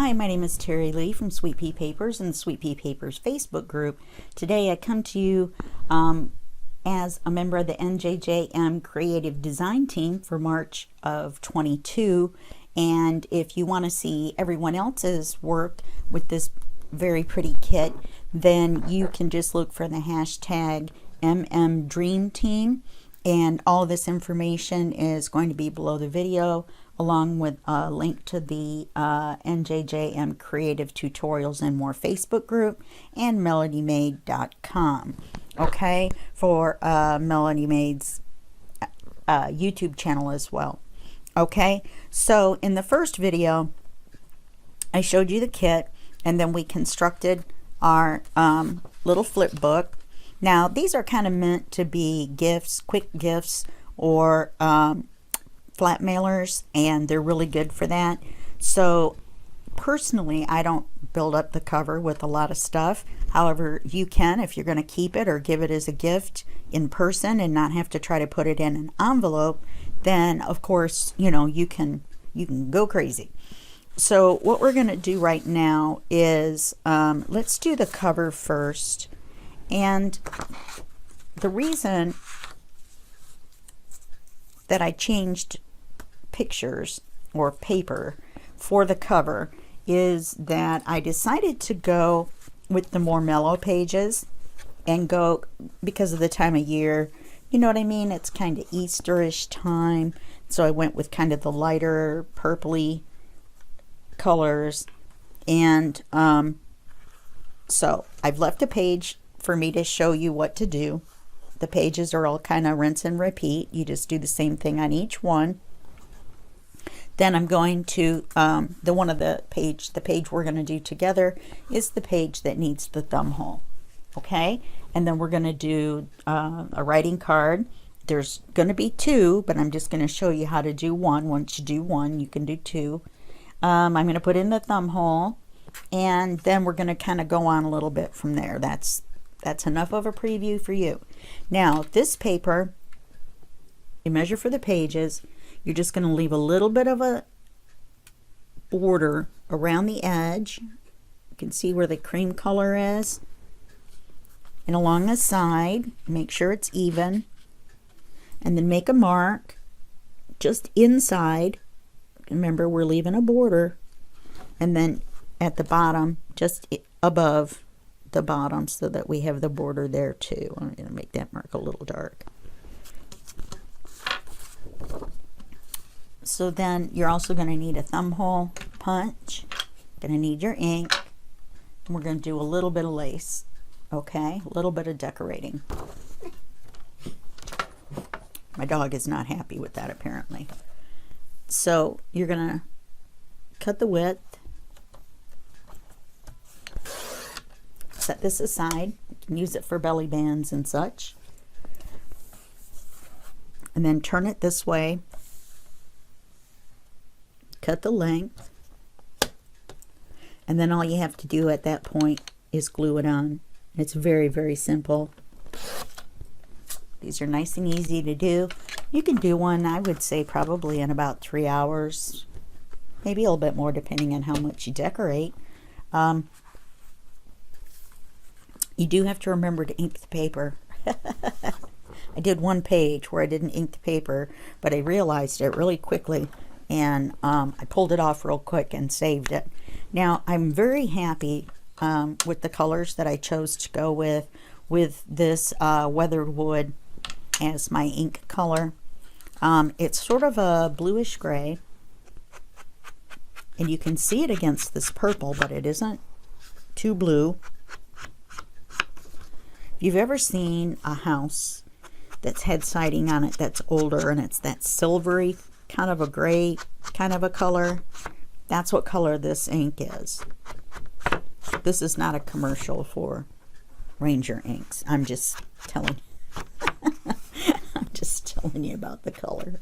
Hi, my name is Terry Lee from Sweet Pea Papers and the Sweet Pea Papers Facebook group. Today I come to you as a member of the NJJM Creative Design Team for March of 22. And if you want to see everyone else's work with this very pretty kit, then you can just look for the hashtag MMDreamTeam. And all this information is going to be below the video, along with a link to the NJJM Creative Tutorials and More Facebook group and melodymade.com. Okay, for Melody Made's YouTube channel as well. Okay, so in the first video, I showed you the kit, and then we constructed our little flip book. Now, these are kind of meant to be gifts, quick gifts, or flat mailers, and they're really good for that. So, personally, I don't build up the cover with a lot of stuff. However, you can if you're going to keep it or give it as a gift in person and not have to try to put it in an envelope, then, of course, you know, you can go crazy. So, what we're going to do right now is, let's do the cover first. And the reason that I changed pictures or paper for the cover is that I decided to go with the more mellow pages and go, because of the time of year, you know what I mean? It's kind of Easterish time. So I went with kind of the lighter purpley colors. And so I've left a page for me to show you what to do. The pages are all kind of rinse and repeat. You just do the same thing on each one. Then I'm going to the page we're going to do together is the page that needs the thumb hole. Okay, and then we're going to do a writing card. There's going to be two, but I'm just going to show you how to do one. Once you do one, you can do two. I'm going to put in the thumb hole, and then we're going to kind of go on a little bit from there. That's enough of a preview for you. Now, this paper, you measure for the pages. You're just going to leave a little bit of a border around the edge. You can see where the cream color is. And along the side, make sure it's even. And then make a mark just inside. Remember, we're leaving a border. And then at the bottom, just above the bottom, so that we have the border there too. I'm going to make that mark a little dark. So then you're also going to need a thumb hole punch. Going to need your ink. And we're going to do a little bit of lace. Okay, a little bit of decorating. My dog is not happy with that apparently. So you're going to cut the width. Set this aside. You can use it for belly bands and such. And then turn it this way. Cut the length. And then all you have to do at that point is glue it on. It's very, very simple. These are nice and easy to do. You can do one, I would say, probably in about 3 hours. Maybe a little bit more depending on how much you decorate. You do have to remember to ink the paper. I did one page where I didn't ink the paper, but I realized it really quickly, and I pulled it off real quick and saved it. Now, I'm very happy with the colors that I chose to go with this weathered wood as my ink color. It's sort of a bluish gray, and you can see it against this purple, but it isn't too blue. If you've ever seen a house that's had siding on it that's older and it's that silvery kind of a gray kind of a color, that's what color this ink is. This is not a commercial for Ranger inks. I'm just telling I'm just telling you about the color.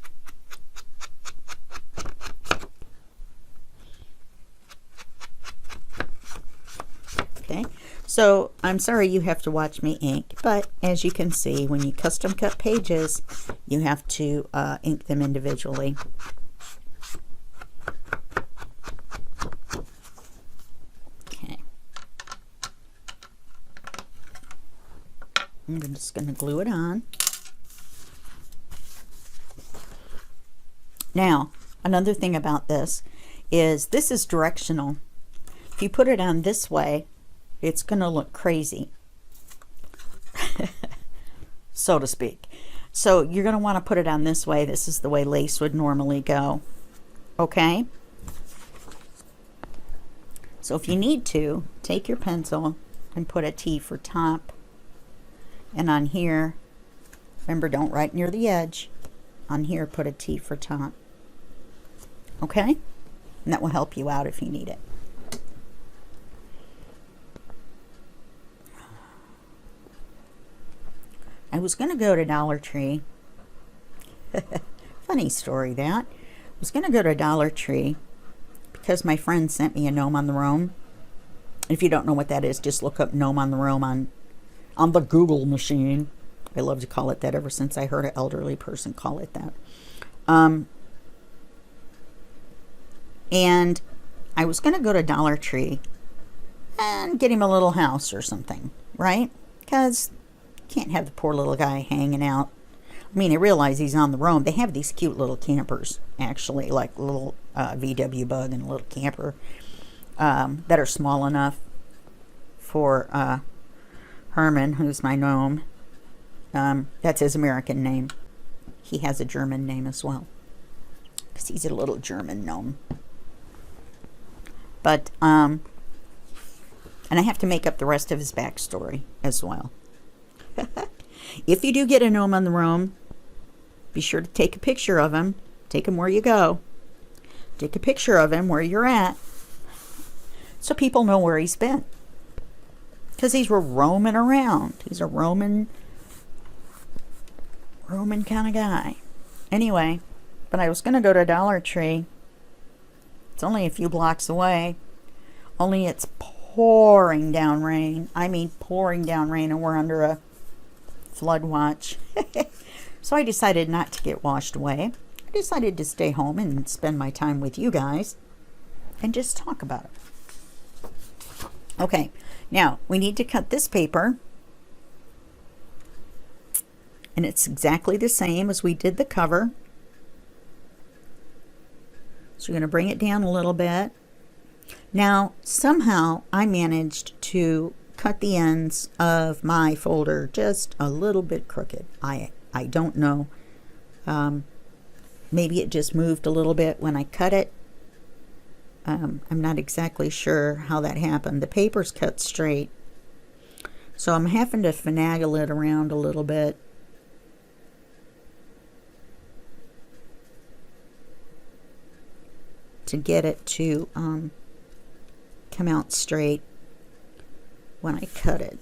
Okay, so I'm sorry you have to watch me ink, but as you can see, when you custom cut pages, you have to ink them individually. I'm just going to glue it on. Now, another thing about this is directional. If you put it on this way, it's going to look crazy, so to speak. So you're going to want to put it on this way. This is the way lace would normally go. Okay? So if you need to, take your pencil and put a T for top. And on here, remember, don't write near the edge. On here, put a T for top. Okay? And that will help you out if you need it. I was going to go to Dollar Tree. Funny story that. I was going to go to Dollar Tree because my friend sent me a gnome on the roam. If you don't know what that is, just look up gnome on the roam on the Google machine. I love to call it that ever since I heard an elderly person call it that. And I was going to go to Dollar Tree and get him a little house or something, right? Because can't have the poor little guy hanging out. I mean, I realize he's on the roam. They have these cute little campers, actually, like a little VW bug and a little camper that are small enough for Herman, who's my gnome. That's his American name. He has a German name as well, because he's a little German gnome. But, and I have to make up the rest of his backstory as well. If you do get a gnome on the roam, be sure to take a picture of him. Take him where you go. Take a picture of him where you're at, so people know where he's been. Because he's roaming around. He's a roaming kind of guy. Anyway, but I was going to go to Dollar Tree. It's only a few blocks away. Only it's pouring down rain. I mean pouring down rain, and we're under a flood watch. So I decided not to get washed away. I decided to stay home and spend my time with you guys and just talk about it. Okay, now we need to cut this paper, and it's exactly the same as we did the cover. So we're going to bring it down a little bit. Now, somehow I managed to cut the ends of my folder just a little bit crooked. I don't know. Maybe it just moved a little bit when I cut it. I'm not exactly sure how that happened. The paper's cut straight, so I'm having to finagle it around a little bit. To get it to come out straight when I cut it.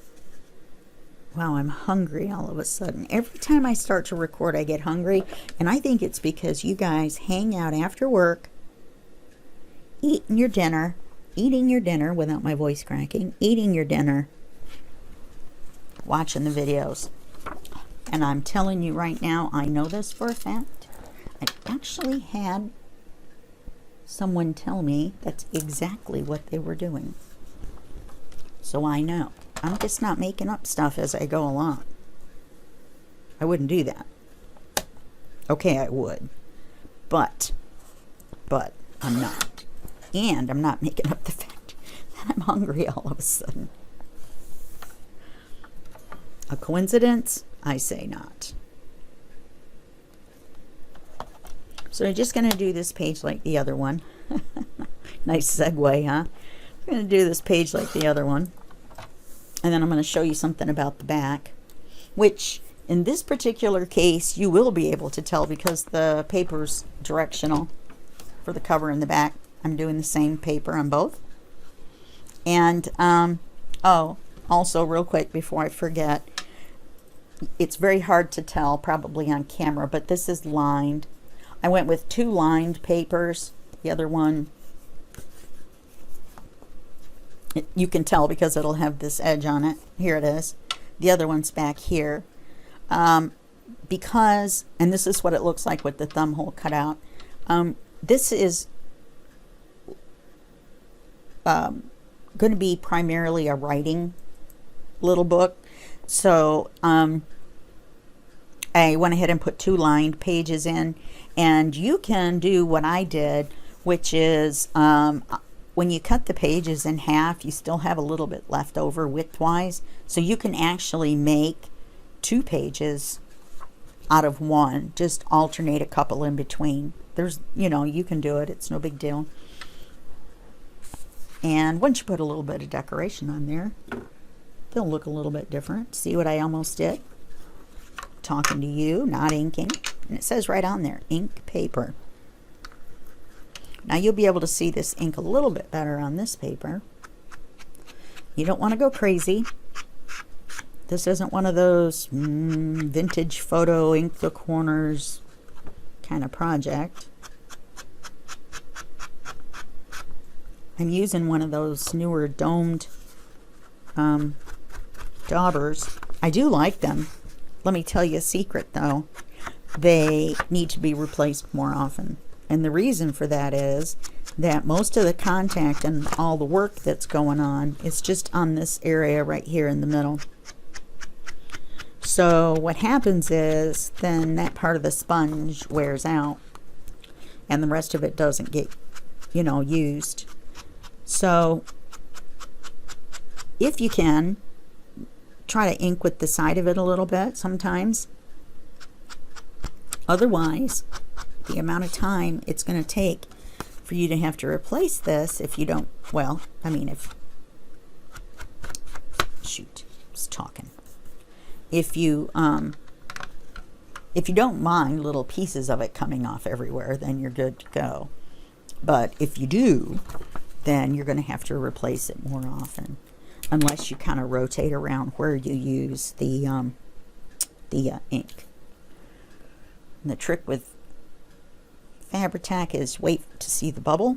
Wow, I'm hungry all of a sudden. Every time I start to record, I get hungry, and I think it's because you guys hang out after work, eating your dinner without my voice cracking, eating your dinner, watching the videos. And I'm telling you right now, I know this for a fact. I actually had someone tell me that's exactly what they were doing. So I know. I'm just not making up stuff as I go along. I wouldn't do that. Okay, I would. But I'm not. And I'm not making up the fact that I'm hungry all of a sudden. A coincidence? I say not. So I'm just going to do this page like the other one. Nice segue, huh? I'm going to do this page like the other one. And then I'm going to show you something about the back, which in this particular case you will be able to tell because the paper's directional for the cover and the back. I'm doing the same paper on both. And oh, also real quick before I forget, it's very hard to tell probably on camera, but this is lined. I went with 2 lined papers. The other one, you can tell because it'll have this edge on it. Here it is. The other one's back here. Because, and this is what it looks like with the thumb hole cut out. This is going to be primarily a writing little book. So I went ahead and put 2 lined pages in, and you can do what I did, which is when you cut the pages in half, you still have a little bit left over widthwise, so you can actually make 2 pages out of one. Just alternate a couple in between. There's, you know, you can do it. It's no big deal. And once you put a little bit of decoration on there, they'll look a little bit different. See what I almost did? Talking to you, not inking. And it says right on there, ink paper. Now you'll be able to see this ink a little bit better on this paper. You don't want to go crazy. This isn't one of those vintage photo ink the corners kind of project. I'm using one of those newer domed daubers. I do like them. Let me tell you a secret though. They need to be replaced more often. And the reason for that is that most of the contact and all the work that's going on is just on this area right here in the middle. So what happens is then that part of the sponge wears out and the rest of it doesn't get, you know, used. So if you can, try to ink with the side of it a little bit sometimes. Otherwise, the amount of time it's going to take for you to have to replace this, if you don't, well, I mean, shoot, I was talking. If you don't mind little pieces of it coming off everywhere, then you're good to go. But if you do, then you're going to have to replace it more often, unless you kind of rotate around where you use the ink. And the trick with Fabri-Tac is wait to see the bubble.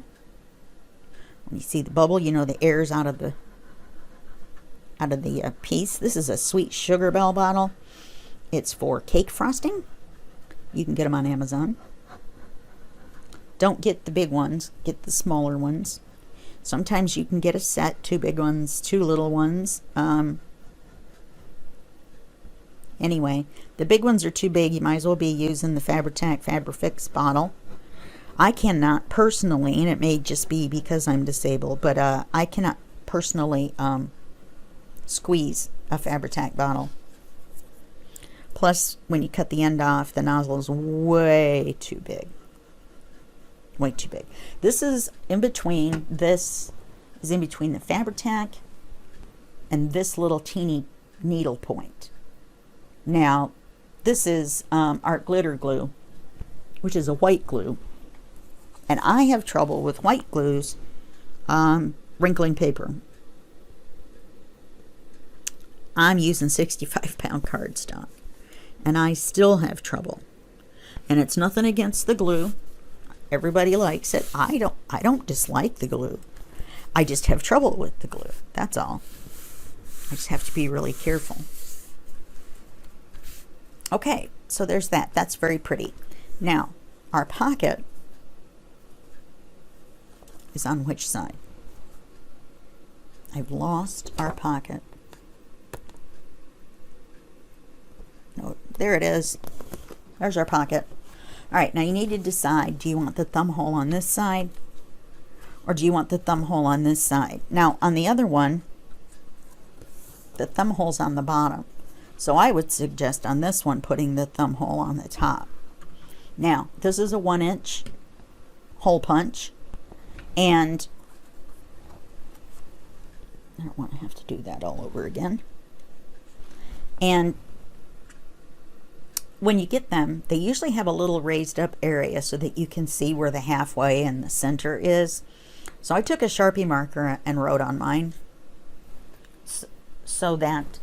When you see the bubble, you know the air's out of the piece. This is a sweet sugar bell bottle. It's for cake frosting. You can get them on Amazon. Don't get the big ones, get the smaller ones. Sometimes you can get a set, 2 big ones, 2 little ones. Anyway, the big ones are too big. You might as well be using the Fabri-Tac Fabri-Fix bottle. I cannot personally, and it may just be because I'm disabled, but I cannot personally squeeze a Fabri-Tac bottle. Plus, when you cut the end off, the nozzle is way too big. Way too big. This is in between. This is in between the Fabri-Tac and this little teeny needle point. Now, this is Art Glitter Glue, which is a white glue. And I have trouble with white glues wrinkling paper. I'm using 65-pound cardstock, and I still have trouble. And it's nothing against the glue. Everybody likes it. I don't dislike the glue. I just have trouble with the glue. That's all. I just have to be really careful. Okay, so there's that. That's very pretty. Now, our pocket is on which side? I've lost our pocket. No, there it is. There's our pocket. All right, now you need to decide, do you want the thumb hole on this side or do you want the thumb hole on this side? Now, on the other one, the thumb hole's on the bottom. So I would suggest on this one putting the thumb hole on the top. Now, this is a 1-inch hole punch, and I don't want to have to do that all over again. And when you get them, they usually have a little raised up area so that you can see where the halfway and the center is. So I took a Sharpie marker and wrote on mine so that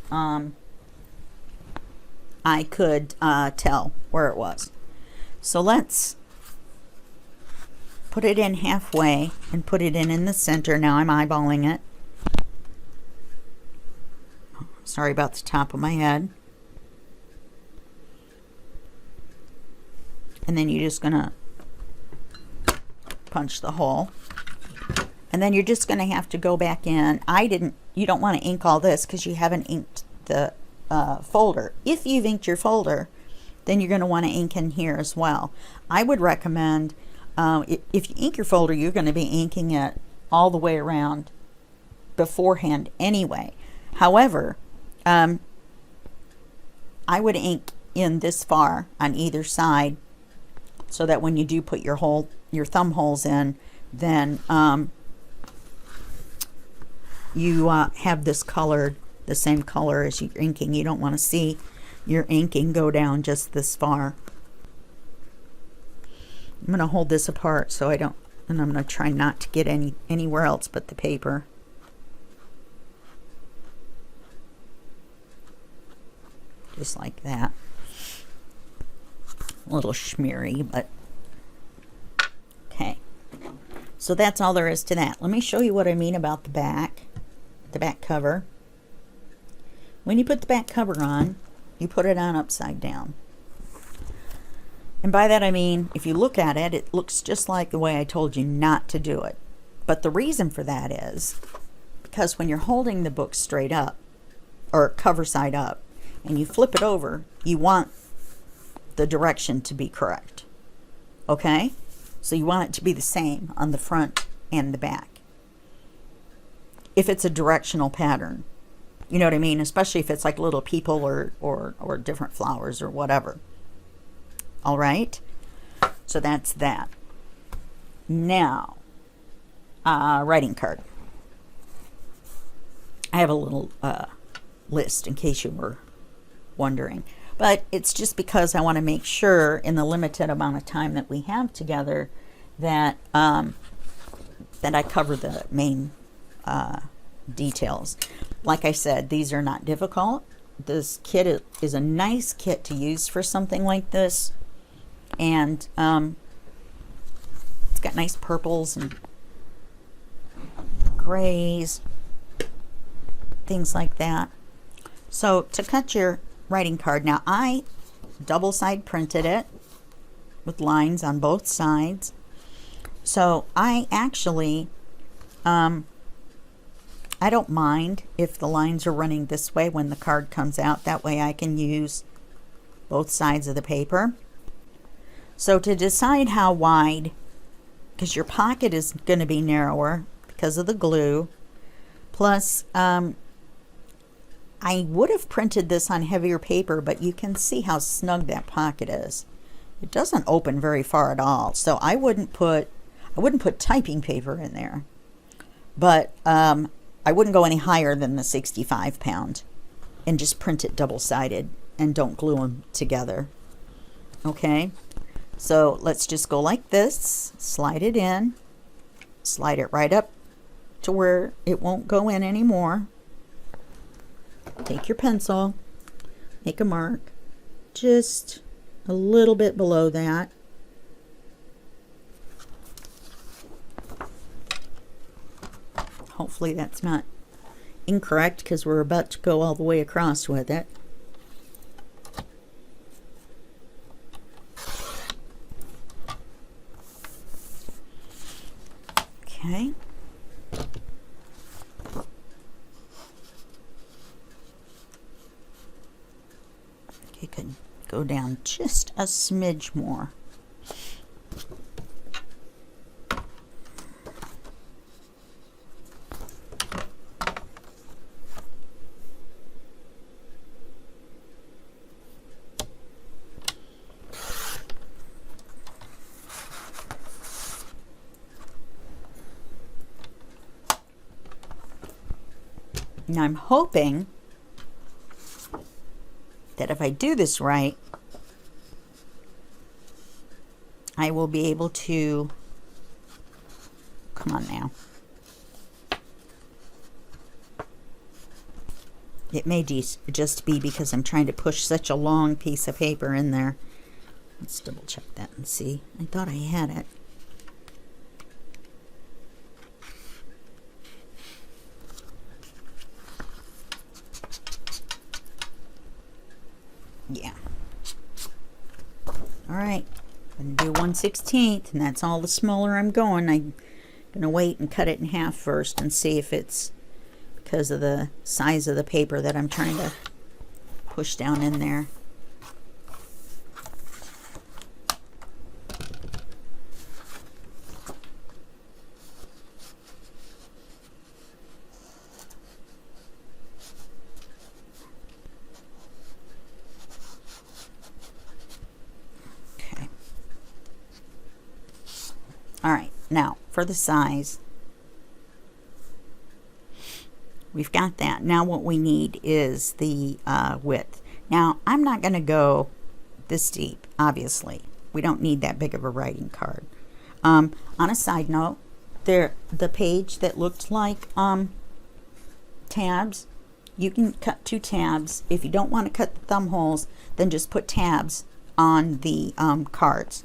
I could tell where it was. So let's put it in halfway and put it in the center. Now I'm eyeballing it. Sorry about the top of my head. And then you're just gonna punch the hole. And then you're just gonna have to go back in. You don't want to ink all this because you haven't inked the folder. If you've inked your folder, then you're going to want to ink in here as well. I would recommend, if you ink your folder, you're going to be inking it all the way around beforehand anyway. However, I would ink in this far on either side, so that when you do put your thumb holes in, then you have this colored the same color as you're inking. You don't want to see your inking go down just this far. I'm going to hold this apart so I don't, and I'm going to try not to get anywhere else but the paper. Just like that. A little schmeary, but okay. So that's all there is to that. Let me show you what I mean about the back cover. When you put the back cover on, you put it on upside down. And by that I mean, if you look at it, it looks just like the way I told you not to do it. But the reason for that is because when you're holding the book straight up, or cover side up, and you flip it over, you want the direction to be correct. Okay? So you want it to be the same on the front and the back. If it's a directional pattern. You know what I mean? Especially if it's like little people or different flowers or whatever. All right? So that's that. Now, writing card. I have a little list in case you were wondering. But it's just because I want to make sure in the limited amount of time that we have together that, that I cover the main details. Like I said, these are not difficult. This kit is a nice kit to use for something like this. And it's got nice purples and grays, things like that. So to cut your writing card, now I double side printed it with lines on both sides. So I actually I don't mind if the lines are running this way when the card comes out. That way I can use both sides of the paper. So to decide how wide, because your pocket is going to be narrower because of the glue, plus I would have printed this on heavier paper, but you can see how snug that pocket is. It doesn't open very far at all. So I wouldn't put typing paper in there. But I wouldn't go any higher than the 65 pound and just print it double-sided and don't glue them together. Okay, so let's just go like this, slide it in, slide it right up to where it won't go in anymore. Take your pencil, make a mark just a little bit below that. Hopefully that's not incorrect because we're about to go all the way across with it. Okay. You could go down just a smidge more. Now I'm hoping that if I do this right, I will be able to, come on now. It may just be because I'm trying to push such a long piece of paper in there. Let's double check that and see. I thought I had it. Yeah. All right. I'm going to do 1/16, and that's all the smaller I'm going. I'm going to wait and cut it in half first and see if it's because of the size of the paper that I'm trying to push down in there. Okay. All right, now for the size. We've got that. Now what we need is the width. Now I'm not going to go this deep, obviously. We don't need that big of a writing card. On a side note, the page that looked like tabs, you can cut 2 tabs. If you don't want to cut the thumb holes, then just put tabs on the cards.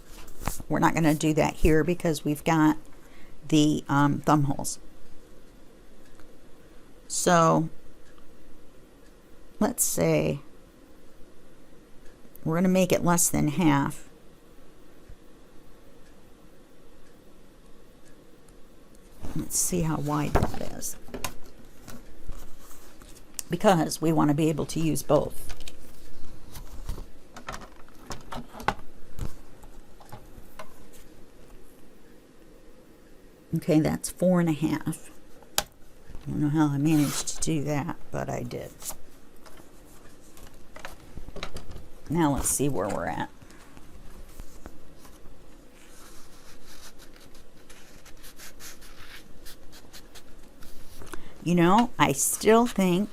We're not going to do that here because we've got the thumb holes. So let's say we're going to make it less than half. Let's see how wide that is, because we want to be able to use both. Okay, that's 4.5. I don't know how I managed to do that, but I did. Now let's see where we're at. You know, I still think,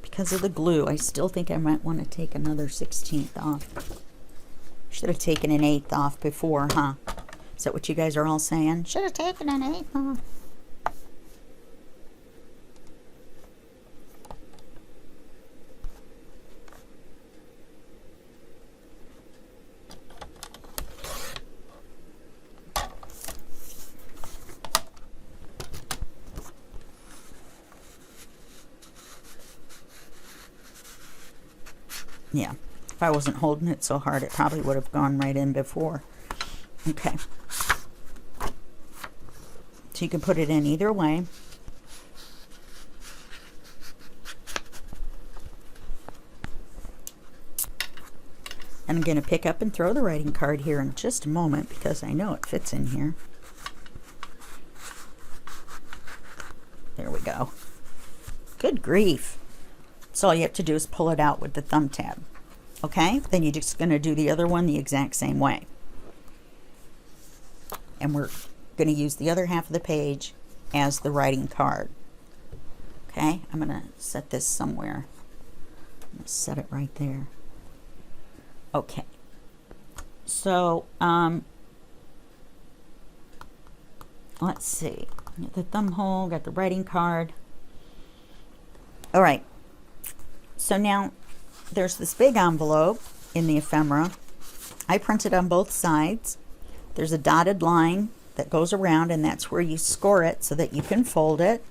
because of the glue, I still think I might want to take another 1/16 off. Should have taken an 1/8 off before, huh? Is that what you guys are all saying? Should have taken an 1/8 off. Yeah, if I wasn't holding it so hard, it probably would have gone right in before. Okay. So you can put it in either way. And I'm going to pick up and throw the writing card here in just a moment because I know it fits in here. There we go. Good grief. So all you have to do is pull it out with the thumb tab. Okay? Then you're just going to do the other one the exact same way. And we're going to use the other half of the page as the writing card. Okay? I'm going to set this somewhere. I'm going to set it right there. Okay. So, let's see. Got the thumb hole, got the writing card. All right. So now there's this big envelope in the ephemera. I printed on both sides. There's a dotted line that goes around, and that's where you score it so that you can fold it.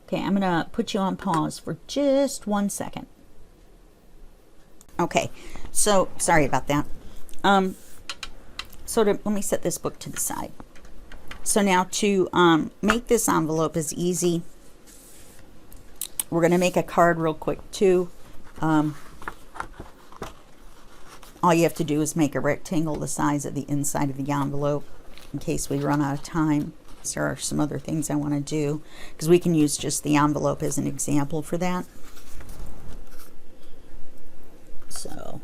Okay, I'm going to put you on pause for just 1 second. Okay, so sorry about that. Let me set this book to the side. So now to make this envelope is easy. We're going to make a card real quick too. All you have to do is make a rectangle the size of the inside of the envelope in case we run out of time. There are some other things I want to do because we can use just the envelope as an example for that. So,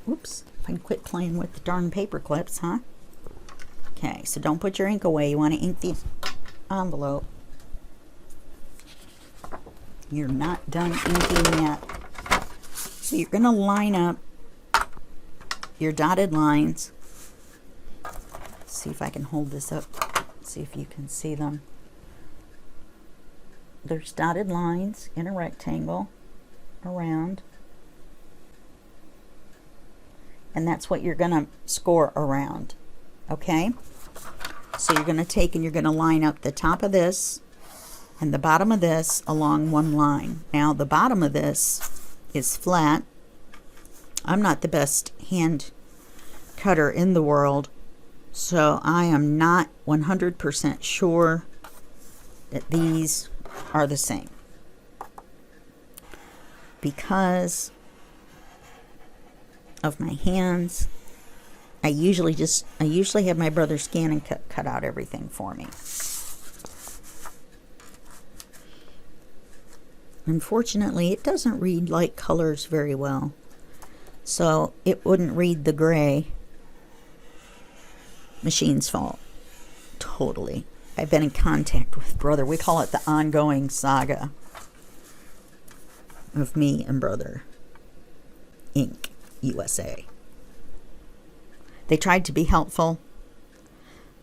oops, if I can quit playing with the darn paper clips, huh? Okay, so don't put your ink away. You want to ink the envelope. You're not done inking yet. So you're going to line up your dotted lines. Let's see if I can hold this up. See if you can see them. There's dotted lines in a rectangle around. And that's what you're going to score around. Okay? So you're going to take and you're going to line up the top of this and the bottom of this along one line. Now the bottom of this is flat. I'm not the best hand cutter in the world, So I am not 100% sure that these are the same, because of my hands. I usually have my brother scan and cut out everything for me. Unfortunately, it doesn't read light colors very well, so it wouldn't read the gray. Machine's fault. Totally. I've been in contact with brother. We call it the ongoing saga of me and brother Inc. USA. They tried to be helpful.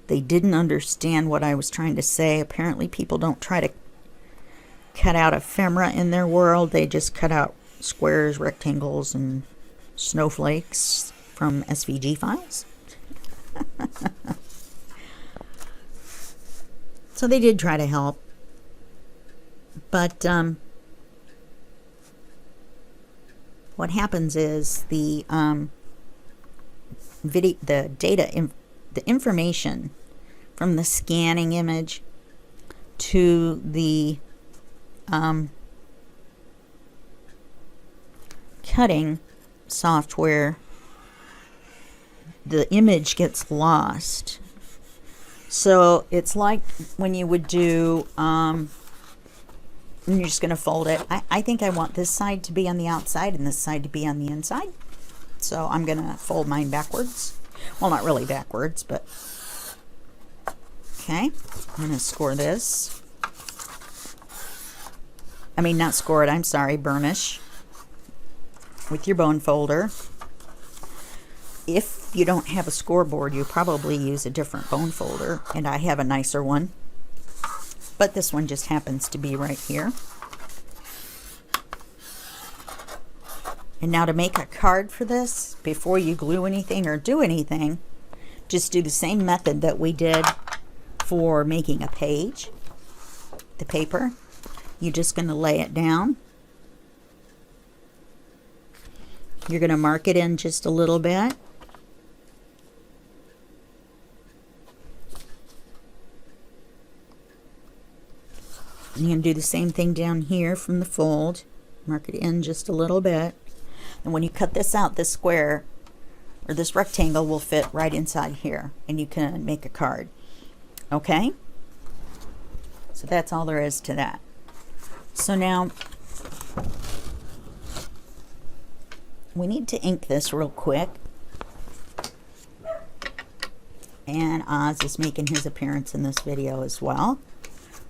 They didn't understand what I was trying to say. Apparently people don't try to cut out ephemera in their world. They just cut out squares, rectangles, and snowflakes from SVG files. So they did try to help, but what happens is the information from the scanning image to the cutting software, the image gets lost. So it's like when you would do, and you're just going to fold it. I think I want this side to be on the outside and this side to be on the inside. So I'm going to fold mine backwards. Well, not really backwards, but okay. I'm going to score this. I mean, not score it, I'm sorry, burnish with your bone folder. If you don't have a scoreboard, you probably use a different bone folder, and I have a nicer one, but this one just happens to be right here. And now to make a card for this, before you glue anything or do anything, just do the same method that we did for making a page, the paper. You're just going to lay it down. You're going to mark it in just a little bit. And you're going to do the same thing down here from the fold. Mark it in just a little bit. And when you cut this out, this square or this rectangle will fit right inside here, and you can make a card. Okay? So that's all there is to that. So now we need to ink this real quick. And Oz is making his appearance in this video as well.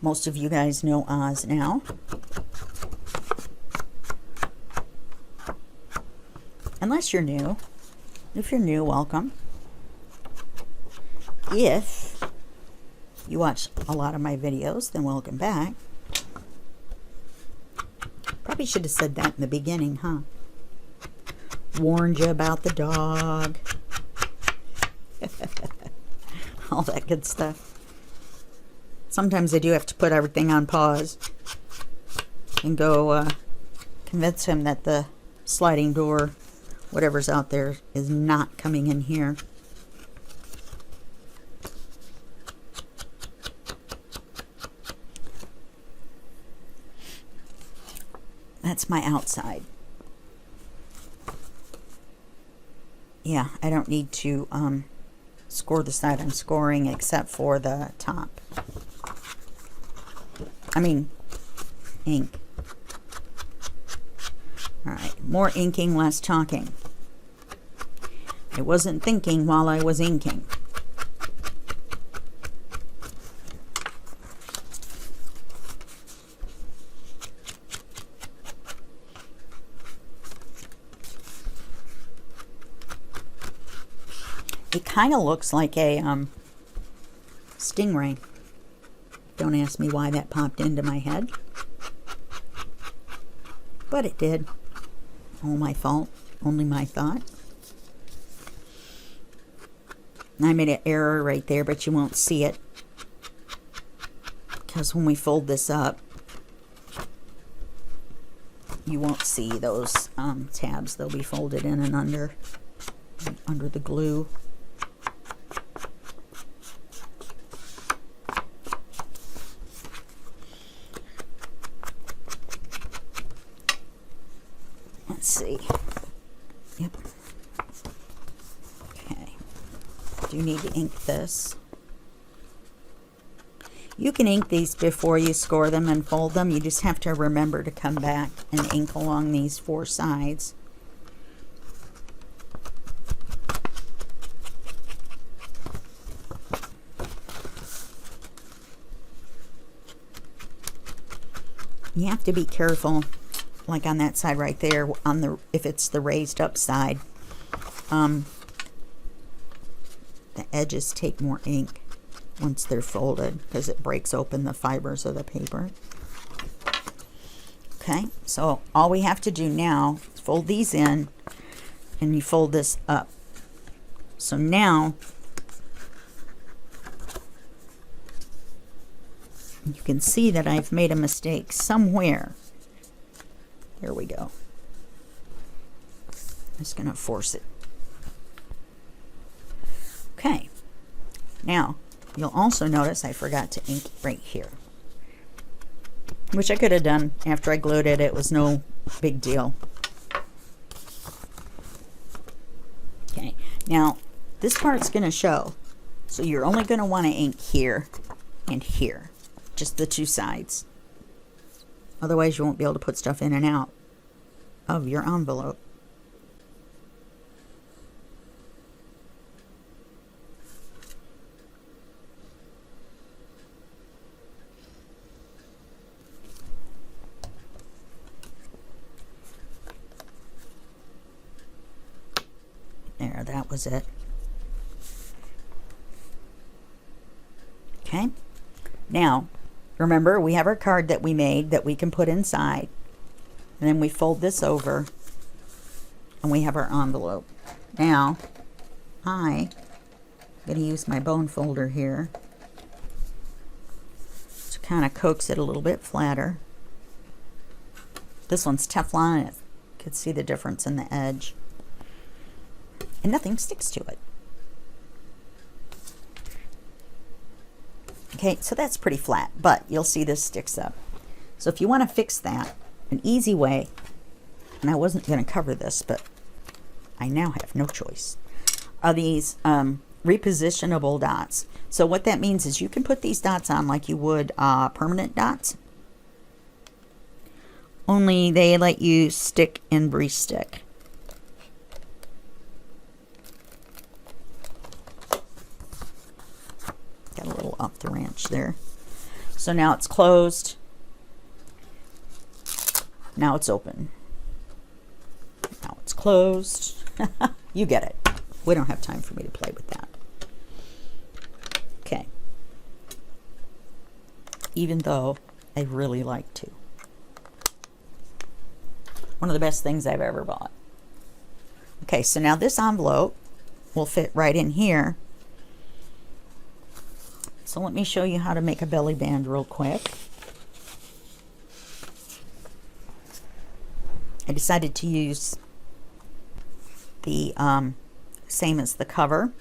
Most of you guys know Oz now. Unless you're new. If you're new, welcome. If you watch a lot of my videos, then welcome back. Probably should have said that in the beginning, huh? Warned you about the dog. All that good stuff. Sometimes I do have to put everything on pause and go convince him that the sliding door, whatever's out there, is not coming in here. That's my outside. Yeah, I don't need to score the side I'm scoring except for the top. I mean, ink. Alright, more inking, less talking. I wasn't thinking while I was inking. It kind of looks like a stingray. Don't ask me why that popped into my head. But it did. All my fault. Only my thought. I made an error right there, but you won't see it. Because when we fold this up, you won't see those tabs. They'll be folded in and under the glue. Let's see. Yep. Okay. Do you need to ink this? You can ink these before you score them and fold them. You just have to remember to come back and ink along these 4 sides. You have to be careful, like on that side right there, on the if it's the raised up side. The edges take more ink once they're folded because it breaks open the fibers of the paper. Okay, so all we have to do now is fold these in and you fold this up. So now you can see that I've made a mistake somewhere. There we go. I'm just going to force it. Okay, now you'll also notice I forgot to ink right here, which I could have done after I glued it. It was no big deal. Okay, now this part's going to show, so you're only going to want to ink here and here, just the 2 sides. Otherwise you won't be able to put stuff in and out of your envelope. There, that was it. Okay, now remember we have our card that we made that we can put inside, and then we fold this over and we have our envelope. Now I'm going to use my bone folder here to kind of coax it a little bit flatter. This one's Teflon. You can see the difference in the edge. And nothing sticks to it. Okay, so that's pretty flat, but you'll see this sticks up. So if you want to fix that, an easy way, and I wasn't going to cover this, but I now have no choice, are these repositionable dots. So what that means is you can put these dots on like you would permanent dots, only they let you stick and re-stick. Got a little off the ranch there. So now it's closed. Now it's open. Now it's closed. You get it. We don't have time for me to play with that. Okay. Even though I really like to. One of the best things I've ever bought. Okay, so now this envelope will fit right in here. So let me show you how to make a belly band real quick. I decided to use the same as the cover.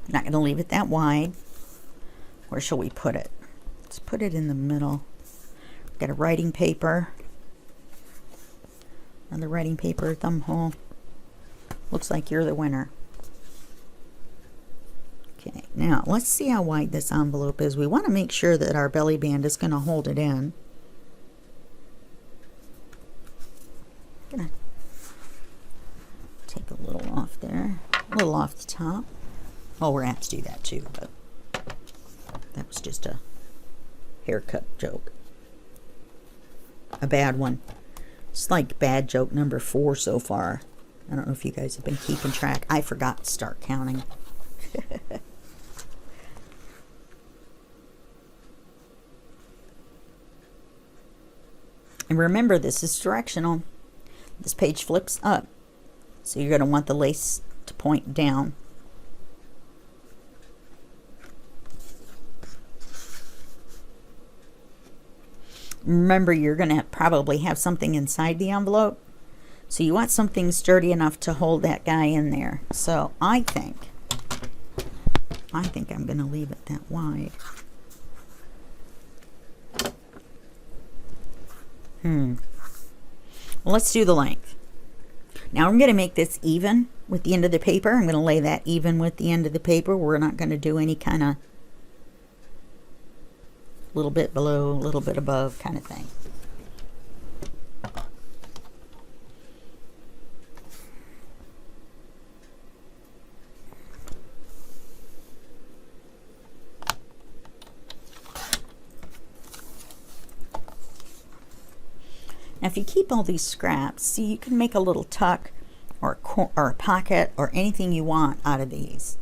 I'm not going to leave it that wide. Where shall we put it? Let's put it in the middle. Got a writing paper. Another writing paper, thumb hole. Looks like you're the winner. Okay, now let's see how wide this envelope is. We want to make sure that our belly band is going to hold it in. I'm going to take a little off there, a little off the top. Oh, we're going to have to do that too, but that was just a haircut joke. A bad one. It's like bad joke number 4 so far. I don't know if you guys have been keeping track. I forgot to start counting. And remember, this is directional. This page flips up, so you're going to want the lace to point down. Remember, you're going to probably have something inside the envelope, so you want something sturdy enough to hold that guy in there. So I think I'm going to leave it that wide. Well, let's do the length. Now I'm going to make this even with the end of the paper. I'm going to lay that even with the end of the paper. We're not going to do any kind of little bit below, a little bit above kind of thing. Now if you keep all these scraps, see, you can make a little tuck or a pocket or anything you want out of these.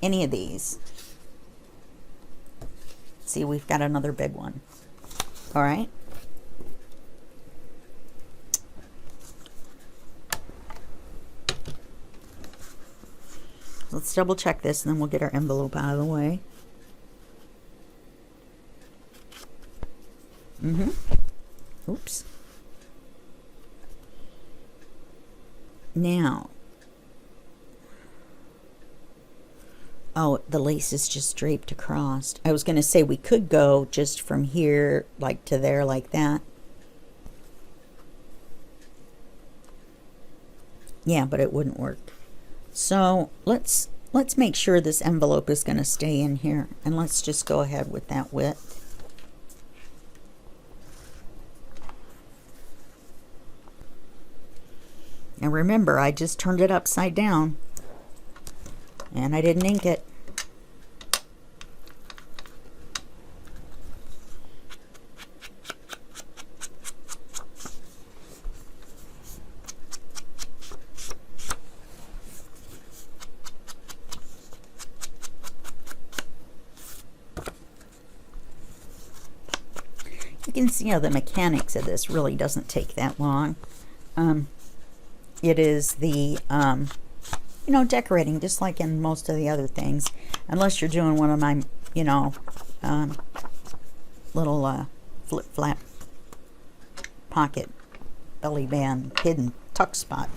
Any of these. See, we've got another big one. All right. Let's double check this and then we'll get our envelope out of the way. Oops. Now, oh, the lace is just draped across. I was going to say we could go just from here like to there like that. Yeah, but it wouldn't work. So let's make sure this envelope is going to stay in here, and let's just go ahead with that width. And remember, I just turned it upside down and I didn't ink it. You can see how the mechanics of this really doesn't take that long. It is the, you know, decorating, just like in most of the other things, unless you're doing one of my, you know, little flip-flap pocket belly band hidden tuck spot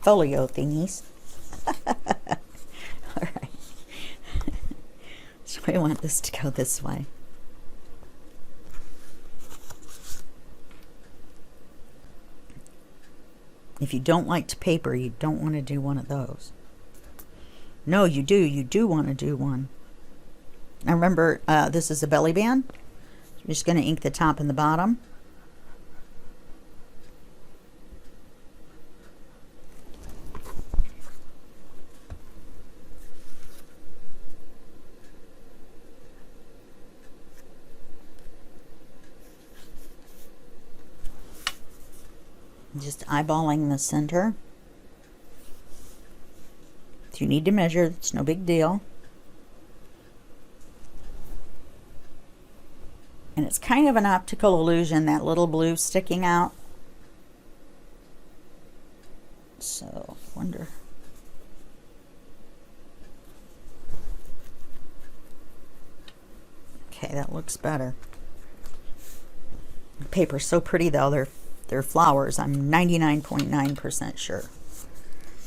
folio thingies. All right. So I want this to go this way. If you don't like to paper, you don't want to do one of those. No, you do. You do want to do one. Now remember, this is a belly band. You're just going to ink the top and the bottom. Just eyeballing the center. If you need to measure, it's no big deal. And it's kind of an optical illusion, that little blue sticking out. So, I wonder. Okay, that looks better. The paper's so pretty though, they're flowers. I'm 99.9% sure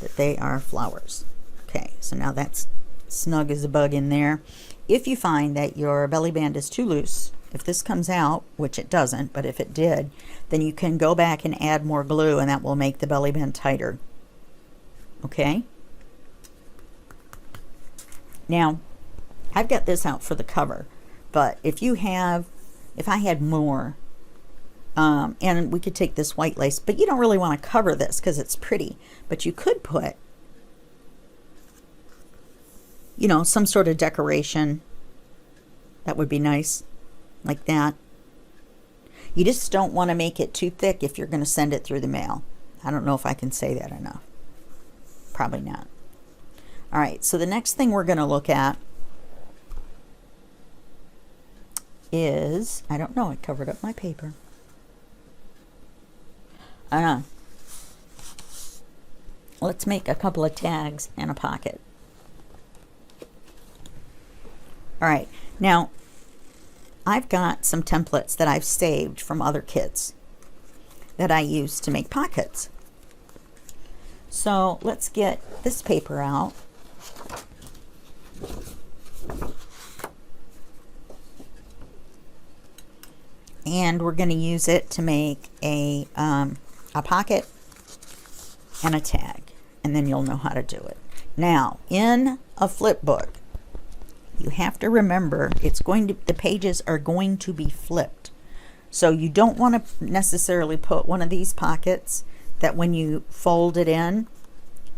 that they are flowers. Okay, so now that's snug as a bug in there. If you find that your belly band is too loose, if this comes out, which it doesn't, but if it did, then you can go back and add more glue and that will make the belly band tighter. Okay? Now, I've got this out for the cover, but if I had more, and we could take this white lace, but you don't really want to cover this because it's pretty. But you could put, you know, some sort of decoration. That would be nice, like that. You just don't want to make it too thick if you're going to send it through the mail. I don't know if I can say that enough. Probably not. All right, so the next thing we're going to look at is, I don't know, I covered up my paper. Let's make a couple of tags and a pocket. All right, now I've got some templates that I've saved from other kits that I use to make pockets. So let's get this paper out. and we're going to use it to make a pocket and a tag, and then you'll know how to do it. Now, in a flip book, you have to remember the pages are going to be flipped. So you don't want to necessarily put one of these pockets that when you fold it in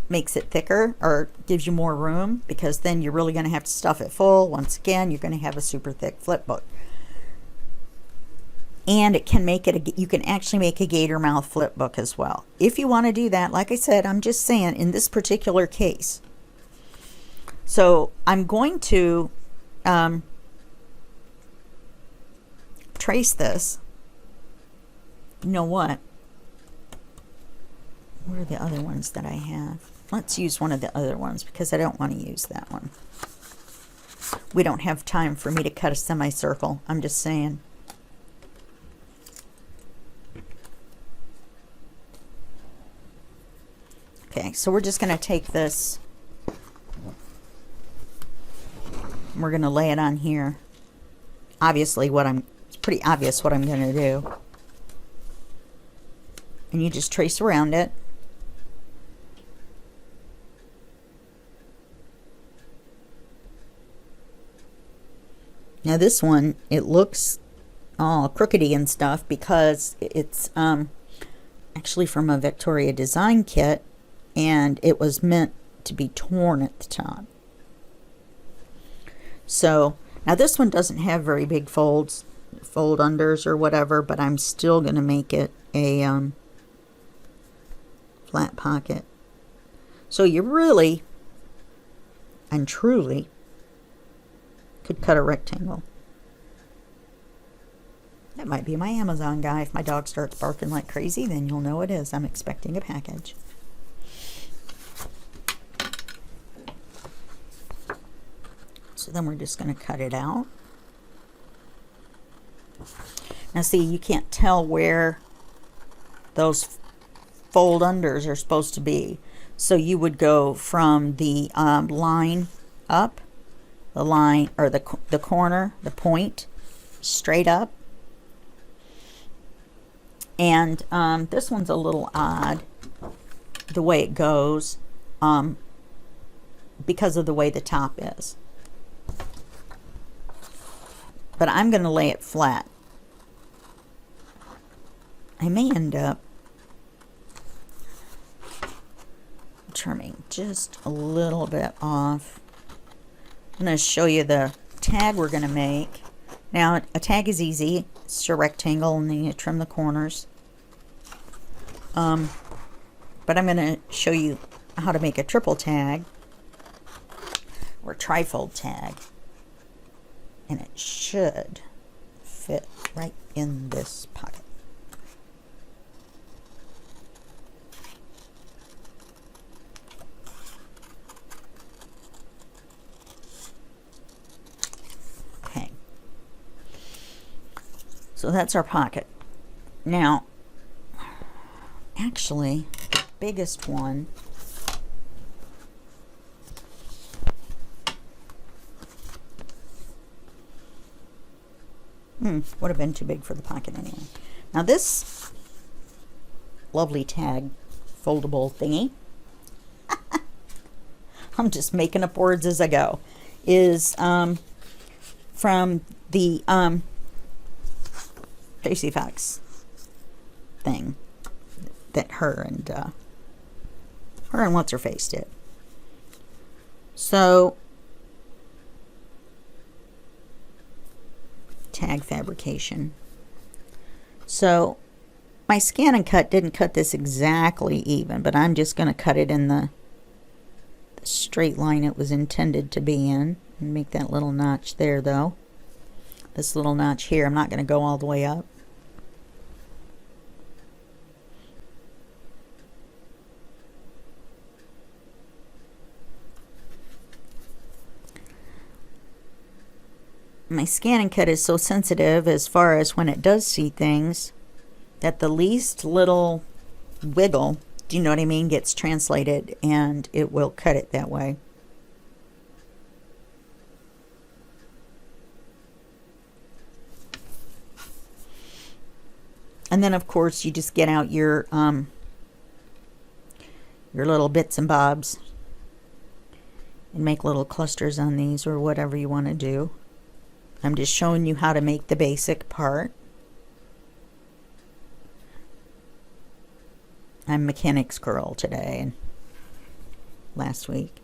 makes it thicker or gives you more room, because then you're really going to have to stuff it full. Once again, you're going to have a super thick flip book. And it can make it, you can actually make a gator mouth flip book as well. If you want to do that, like I said, I'm just saying in this particular case. So I'm going to trace this. You know what? What are the other ones that I have? Let's use one of the other ones because I don't want to use that one. We don't have time for me to cut a semicircle. I'm just saying. Okay, so we're just going to take this. We're going to lay it on here. Obviously, it's pretty obvious what I'm going to do. And you just trace around it. Now this one, it looks all crookedy and stuff because it's actually from a Victoria design kit, and it was meant to be torn at the top. So now this one doesn't have very big fold unders or whatever, but I'm still going to make it a flat pocket. So you really and truly could cut a rectangle. That might be my Amazon guy. If my dog starts barking like crazy, then you'll know it is. I'm expecting a package. So then we're just going to cut it out. Now see, you can't tell where those fold unders are supposed to be. So you would go from the line up, the line, or the corner, the point, straight up. And this one's a little odd, the way it goes, because of the way the top is. But I'm going to lay it flat. I may end up trimming just a little bit off. I'm going to show you the tag we're going to make. Now, a tag is easy. It's just a rectangle, and then you trim the corners. But I'm going to show you how to make a triple tag or trifold tag. And it should fit right in this pocket. Okay. So that's our pocket. Now, actually, the biggest one would have been too big for the pocket anyway. Now this lovely tag foldable thingy, I'm just making up words as I go, is from the Tracy Fox thing that her and what's her face did. So tag fabrication. So my scan and cut didn't cut this exactly even, but I'm just going to cut it in the straight line it was intended to be in, and make that little notch there though. This little notch here, I'm not going to go all the way up. My scan and cut is so sensitive as far as when it does see things that the least little wiggle, do you know what I mean, gets translated, and it will cut it that way. And then of course you just get out your little bits and bobs and make little clusters on these, or whatever you want to do. I'm just showing you how to make the basic part. I'm Mechanics Girl today, and last week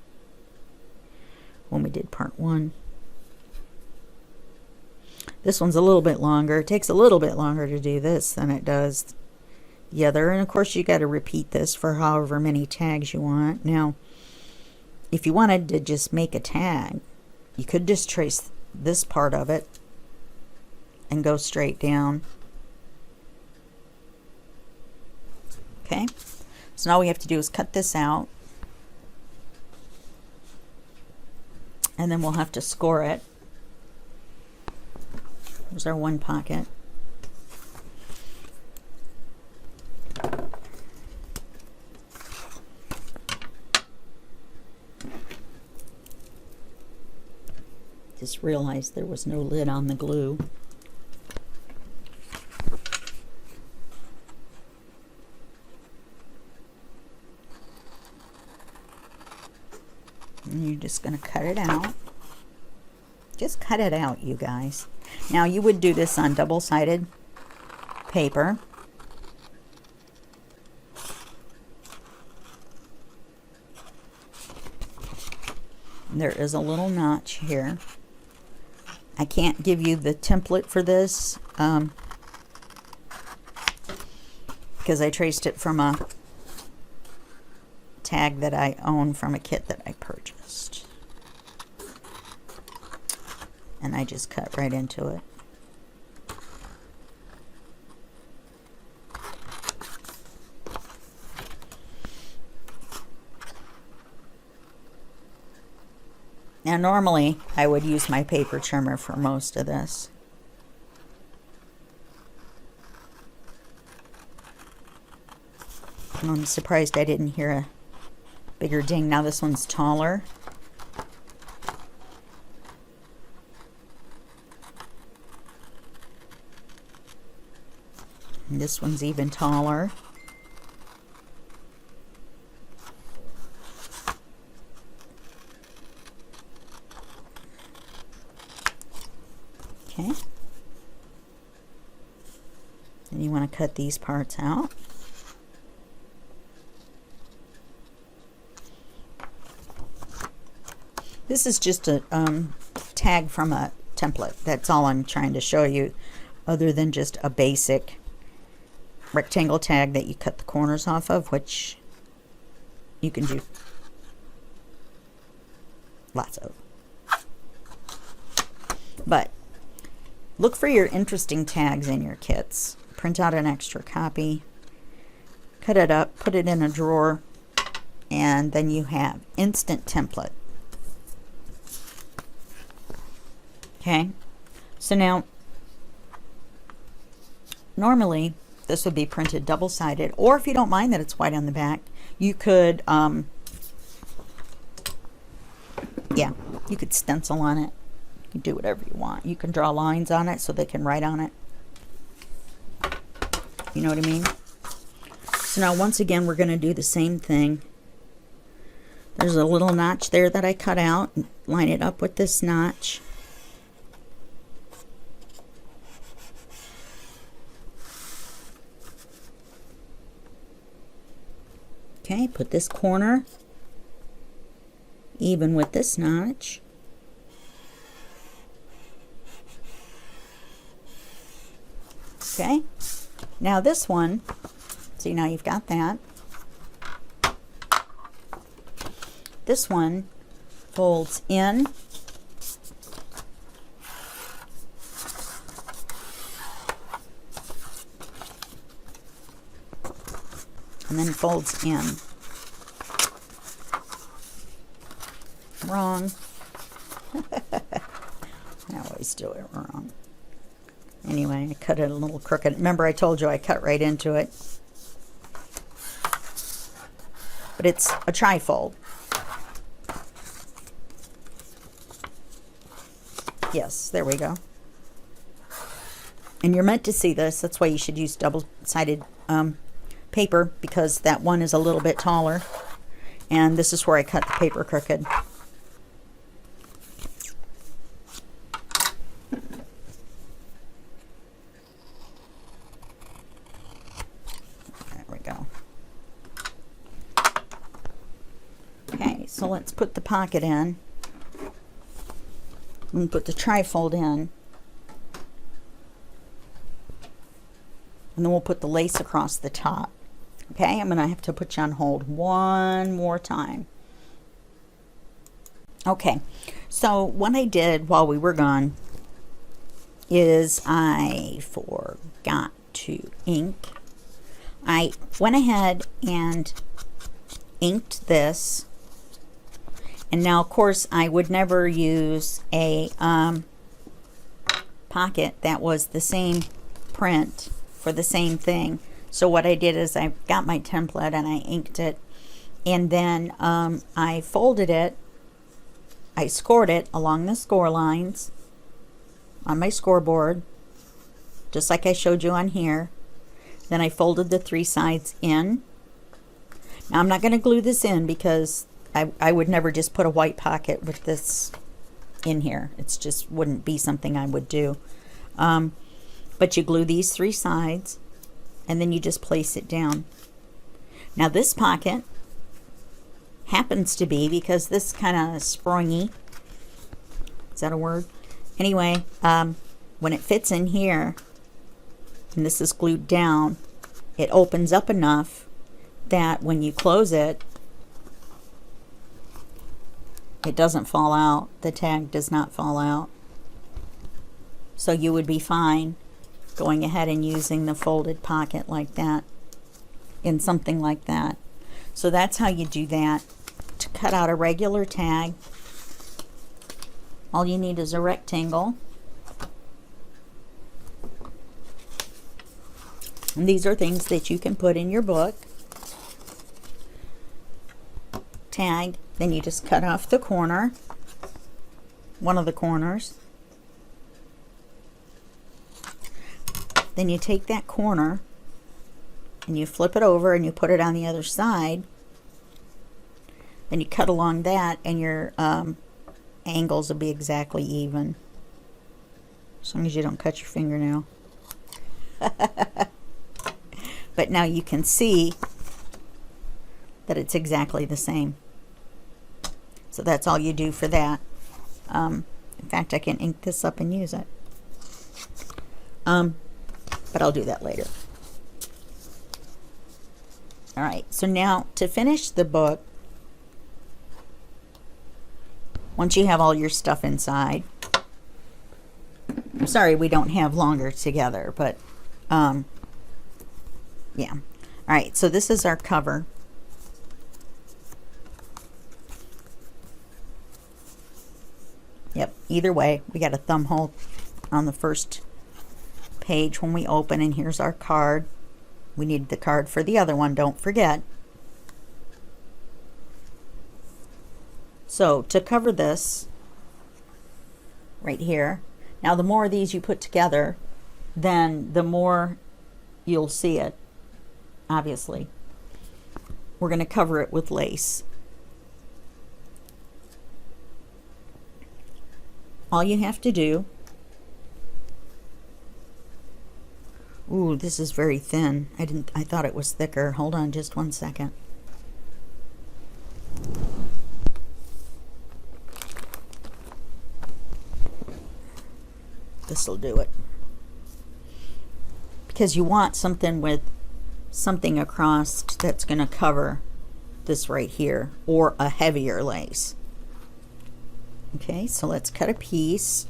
when we did part 1. This one's a little bit longer. It takes a little bit longer to do this than it does the other, and of course you got to repeat this for however many tags you want. Now if you wanted to just make a tag, you could just trace this part of it and go straight down. Okay, so now we have to do is cut this out, and then we'll have to score it. There's our one pocket. Just realized there was no lid on the glue. And you're just going to cut it out. Just cut it out, you guys. Now you would do this on double-sided paper. There is a little notch here. I can't give you the template for this because I traced it from a tag that I own from a kit that I purchased. And I just cut right into it. Now normally I would use my paper trimmer for most of this. I'm surprised I didn't hear a bigger ding. Now this one's taller. And this one's even taller. Okay. And you want to cut these parts out. This is just a tag from a template. That's all I'm trying to show you, other than just a basic rectangle tag that you cut the corners off of, which you can do lots of. But look for your interesting tags in your kits. Print out an extra copy, cut it up, put it in a drawer, and then you have instant template. Okay, so now normally this would be printed double-sided, or if you don't mind that it's white on the back, you could yeah, you could stencil on it. You can do whatever you want. You can draw lines on it so they can write on it. You know what I mean? So now once again we're going to do the same thing. There's a little notch there that I cut out. Line it up with this notch. Okay, put this corner even with this notch. Okay, now this one, see, now you've got that. This one folds in. And then folds in. Wrong. I always do it wrong. Anyway, I cut it a little crooked. Remember I told you I cut right into it. But it's a trifold. Yes, there we go. And you're meant to see this. That's why you should use double-sided paper, because that one is a little bit taller. And this is where I cut the paper crooked. There we go. Okay, so let's put the pocket in. And put the trifold in. And then we'll put the lace across the top. Okay, I'm going to have to put you on hold one more time. Okay, so what I did while we were gone is I forgot to ink. I went ahead and inked this. And now, of course, I would never use a pocket that was the same print for the same thing. So what I did is I got my template and I inked it, and then I folded it. I scored it along the score lines on my scoreboard, just like I showed you on here. Then I folded the 3 sides in. Now I'm not going to glue this in because I would never just put a white pocket with this in here. It's just wouldn't be something I would do. But you glue these 3 sides, and then you just place it down. Now this pocket happens to be, because this kind of springy, is that a word? Anyway, when it fits in here, and this is glued down, it opens up enough that when you close it, it doesn't fall out. The tag does not fall out. So you would be fine going ahead and using the folded pocket like that in something like that. So that's how you do that. To cut out a regular tag, all you need is a rectangle. And these are things that you can put in your book. Tag, then you just cut off the corner, one of the corners. Then you take that corner and you flip it over and you put it on the other side. Then you cut along that, and your angles will be exactly even. As long as you don't cut your fingernail. But now you can see that it's exactly the same. So that's all you do for that. In fact, I can ink this up and use it. But I'll do that later. Alright, so now to finish the book, once you have all your stuff inside, I'm sorry we don't have longer together, but yeah. Alright, so this is our cover. Yep, either way, we got a thumb hole on the first page when we open, and here's our card. We need the card for the other one, don't forget. So to cover this right here, now the more of these you put together, then the more you'll see it, obviously. We're going to cover it with lace. All you have to do, ooh, this is very thin. I thought it was thicker. Hold on just one second. This'll do it. Because you want something with something across that's going to cover this right here, or a heavier lace. Okay, so let's cut a piece.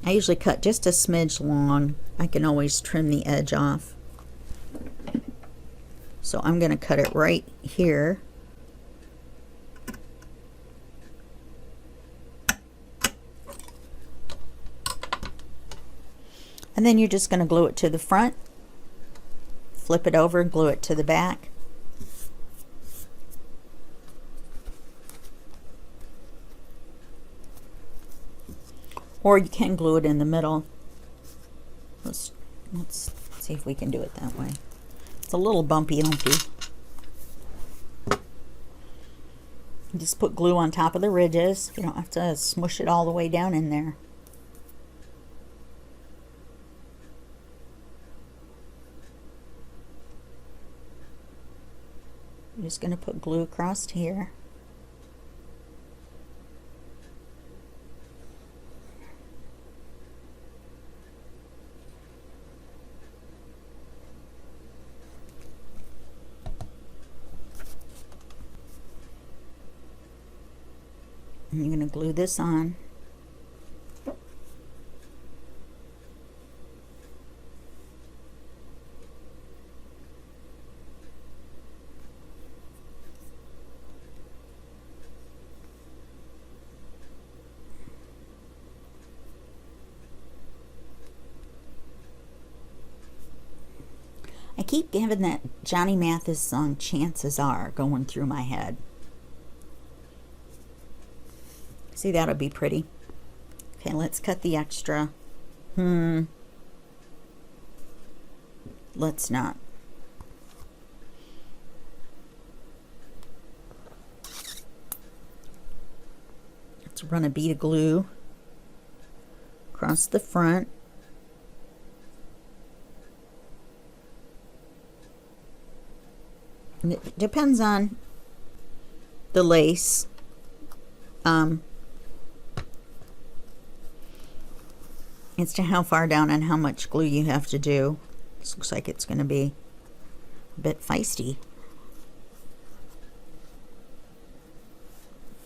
I usually cut just a smidge long. I can always trim the edge off. So I'm going to cut it right here. And then you're just going to glue it to the front, flip it over and glue it to the back. Or you can glue it in the middle. Let's see if we can do it that way. It's a little bumpy, lumpy. Just put glue on top of the ridges. You don't have to smush it all the way down in there. I'm just going to put glue across here. And you're going to glue this on. I keep having that Johnny Mathis song, Chances Are, going through my head. See, that'll be pretty. Okay, let's cut the extra. Let's not. Let's run a bead of glue across the front. And it depends on the lace. As to how far down and how much glue you have to do. This looks like it's going to be a bit feisty.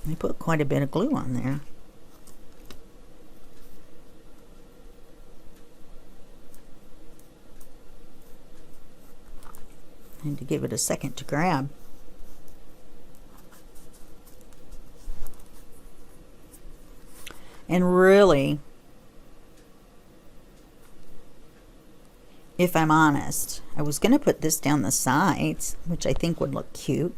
I put quite a bit of glue on there. I had to give it a second to grab. And really, if I'm honest, I was going to put this down the sides, which I think would look cute.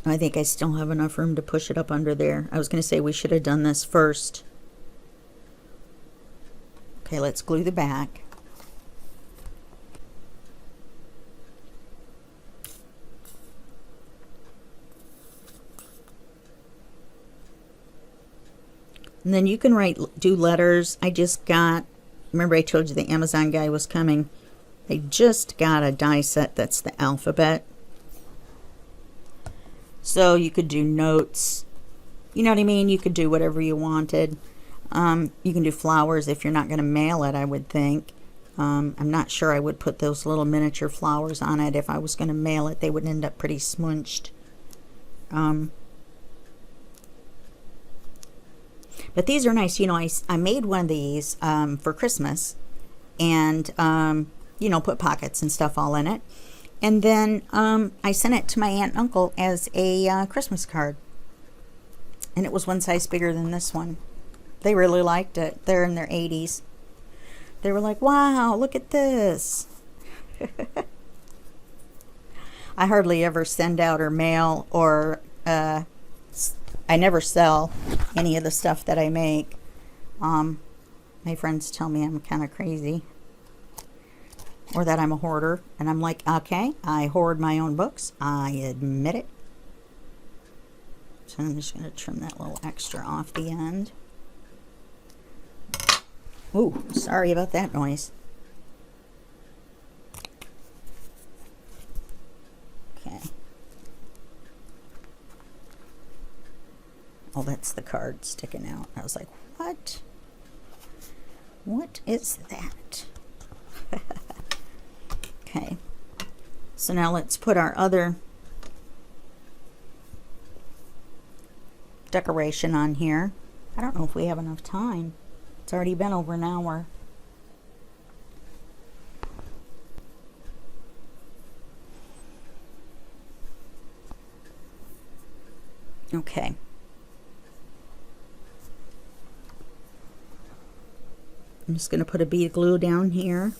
I think I still have enough room to push it up under there. I was going to say we should have done this first. Okay, let's glue the back. And then you can do letters. I just got, remember I told you the Amazon guy was coming. I just got a die set that's the alphabet. So you could do notes. You know what I mean? You could do whatever you wanted. You can do flowers if you're not going to mail it, I would think. I'm not sure I would put those little miniature flowers on it. If I was going to mail it, they would end up pretty smunched. But these are nice. You know, I made one of these for Christmas, and you know, put pockets and stuff all in it. And then I sent it to my aunt and uncle as a Christmas card. And it was one size bigger than this one. They really liked it. They're in their 80s. They were like, wow, look at this. I hardly ever send out or mail, or I never sell any of the stuff that I make. My friends tell me I'm kind of crazy, or that I'm a hoarder, and I'm like, okay, I hoard my own books. I admit it. So I'm just going to trim that little extra off the end. Ooh, sorry about that noise. Okay. Oh, that's the card sticking out. I was like, what? What is that? Okay. So now let's put our other decoration on here. I don't know if we have enough time. It's already been over an hour. Okay. I'm just going to put a bead of glue down here.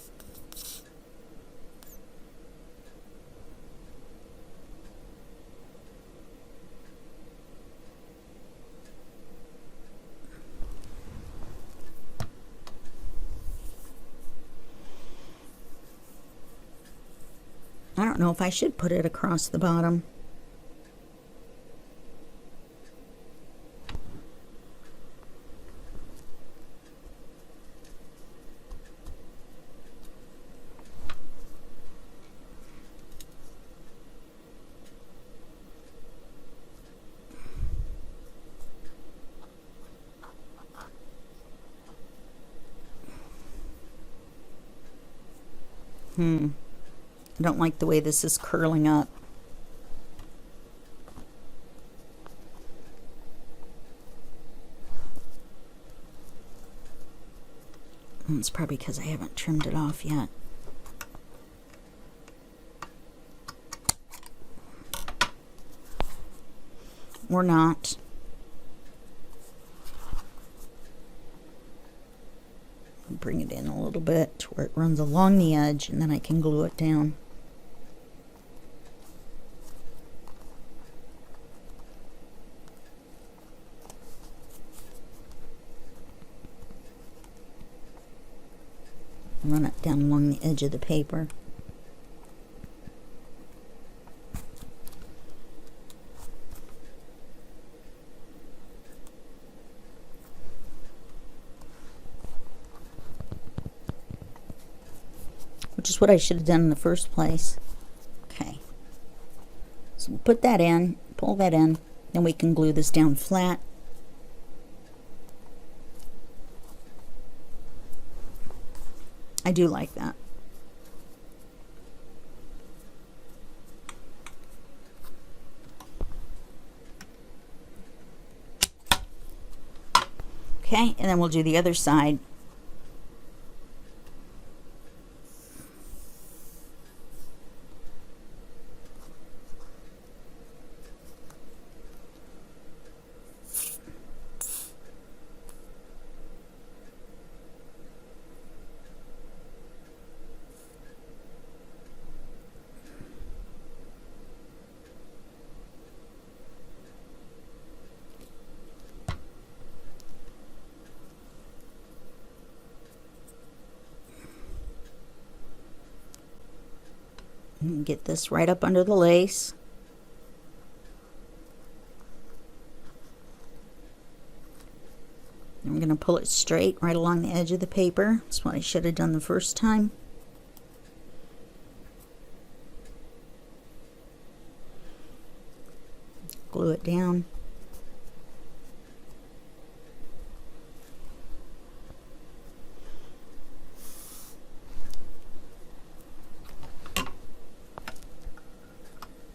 I don't know if I should put it across the bottom. I don't like the way this is curling up. It's probably because I haven't trimmed it off yet. Or not. Bring it in a little bit to where it runs along the edge, and then I can glue it down. Run it down along the edge of the paper. Which is what I should have done in the first place. Okay. So we'll put that in, pull that in, then we can glue this down flat. I do like that. Okay, and then we'll do the other side. And get this right up under the lace. I'm going to pull it straight right along the edge of the paper. That's what I should have done the first time. Glue it down.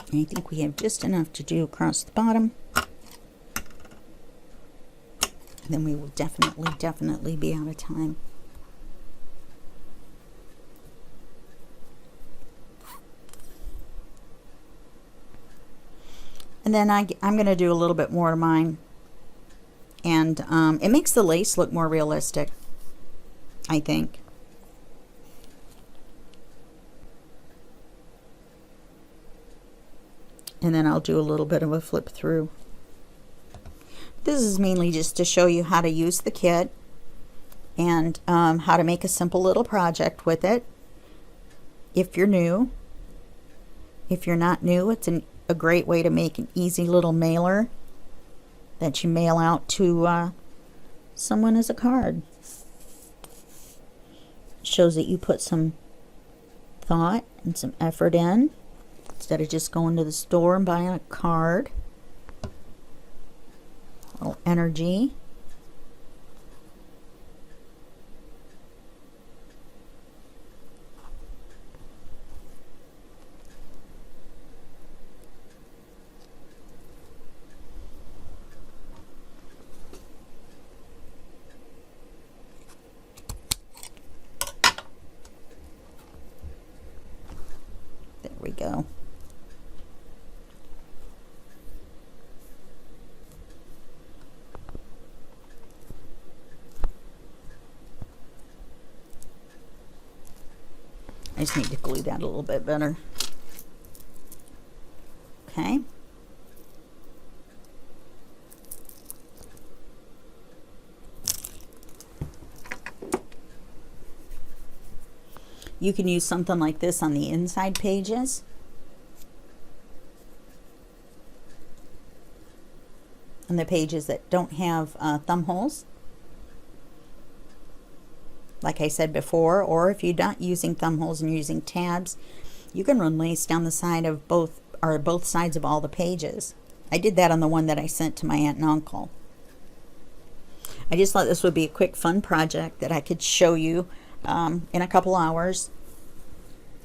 I think we have just enough to do across the bottom. And then we will definitely be out of time. And then I'm going to do a little bit more of mine. And it makes the lace look more realistic, I think. And then I'll do a little bit of a flip through. This is mainly just to show you how to use the kit and how to make a simple little project with it. If you're new, if you're not new, it's a great way to make an easy little mailer that you mail out to someone as a card. It shows that you put some thought and some effort in, instead of just going to the store and buying a card. A little energy. There we go. I just need to glue that a little bit better. Okay. You can use something like this on the inside pages on the pages that don't have thumb holes, like I said before, or if you're not using thumb holes and you're using tabs, you can run lace down the side of both sides of all the pages. I did that on the one that I sent to my aunt and uncle. I just thought this would be a quick fun project that I could show you in a couple hours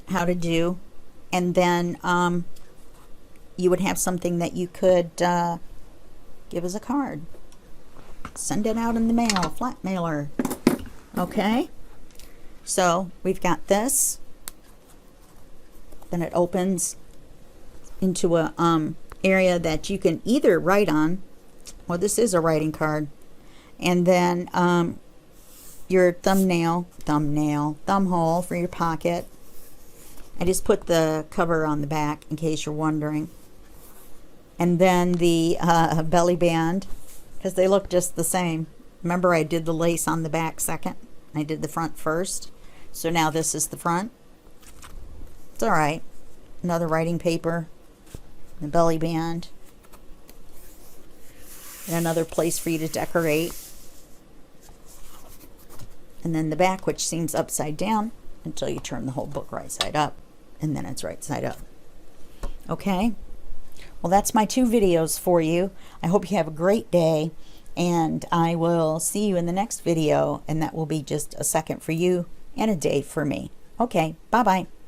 how to do, and then you would have something that you could give as a card. Send it out in the mail, a flat mailer. Okay, so we've got this. Then it opens into a area that you can either write on. Well, this is a writing card. And then your thumb hole for your pocket. I just put the cover on the back in case you're wondering. And then the belly band, because they look just the same. Remember, I did the lace on the back second. I did the front first. So now this is the front. It's all right. Another writing paper, the belly band, and another place for you to decorate. And then the back, which seems upside down until you turn the whole book right side up, and then it's right side up. Okay, well, that's my 2 videos for you. I hope you have a great day, and I will see you in the next video, and that will be just a second for you and a day for me. Okay, bye-bye.